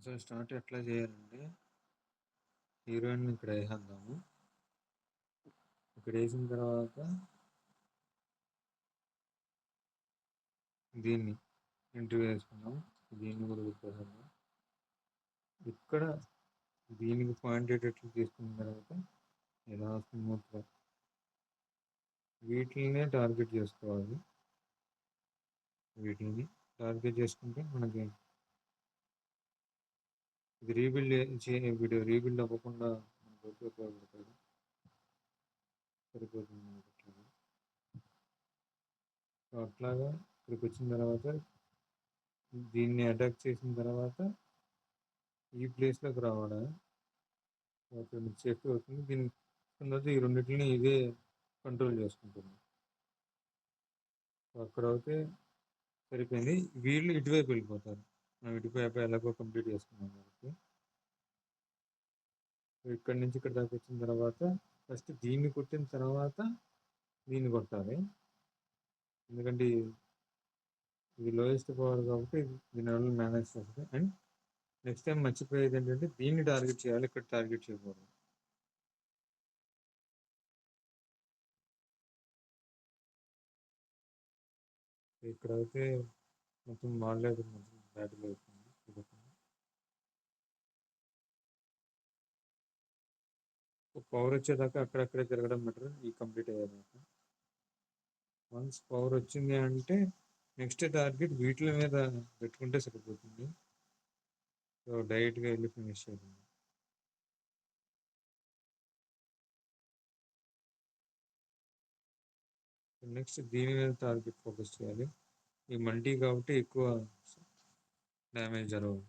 అసలు స్టార్ట్ ఎట్లా చేయాలంటే హీరోయిన్ ఇక్కడ వేసేద్దాము. ఇక్కడ వేసిన తర్వాత దీన్ని ఇంటర్వ్యూ వేసుకుందాం. దీన్ని కూడా పెట్టేద్దాం. ఇక్కడ దీనికి పాయింట్ అయ్యేటట్లు తీసుకున్న తర్వాత ఇలా స్మూత్గా వీటినే టార్గెట్ చేసుకోవాలి. వీటిని టార్గెట్ చేసుకుంటే మనకి ఇది వీడియో రీబిల్డ్ అవ్వకుండా మనకు ఉపయోగపడుతుంది. సరిపోతుంది మనకి అట్లాగా. అట్లాగా ఇక్కడికి వచ్చిన తర్వాత దీన్ని అటాక్ చేసిన తర్వాత ఈ ప్లేస్లోకి రావడం సేఫ్టీ అవుతుంది. దీని తర్వాత ఈ రెండింటిని ఇదే కంట్రోల్ చేసుకుంటుంది. అక్కడ అయితే సరిపోయింది. వీళ్ళు ఇటువైపు వెళ్ళిపోతారు. మనం ఇటువైపు ఎలాగో కంప్లీట్ చేసుకున్నాం కాబట్టి ఇక్కడి నుంచి ఇక్కడ దాకా వచ్చిన తర్వాత ఫస్ట్ దీన్ని కొట్టిన తర్వాత దీన్ని కొట్టాలి. ఎందుకంటే ఇది లోయెస్ట్ పవర్ కాబట్టి దీని వల్ల మేనేజ్ చేస్తుంది. అండ్ నెక్స్ట్ టైం మర్చిపోయేది ఏంటంటే దీన్ని టార్గెట్ చేయాలి, ఇక్కడ టార్గెట్ చేయకూడదు. ఇక్కడైతే మొత్తం మాడలేదు, మొత్తం బ్యాటిల్ అవుతుంది. పవర్ వచ్చేదాకా అక్కడక్కడే తిరగడం బెటర్ ఈ కంప్లీట్ అయ్యేదాకా. వన్స్ పవర్ వచ్చింది అంటే నెక్స్ట్ టార్గెట్ వీటి మీద పెట్టుకుంటే సరిపోతుంది. సో డైరెక్ట్గా వెళ్ళి ఫినిష్ చేయాలి. నెక్స్ట్ దీని మీద టార్గెట్ ఫోకస్ చేయాలి. ఈ మల్టీ కాబట్టి ఎక్కువ డ్యామేజ్ జరగదు.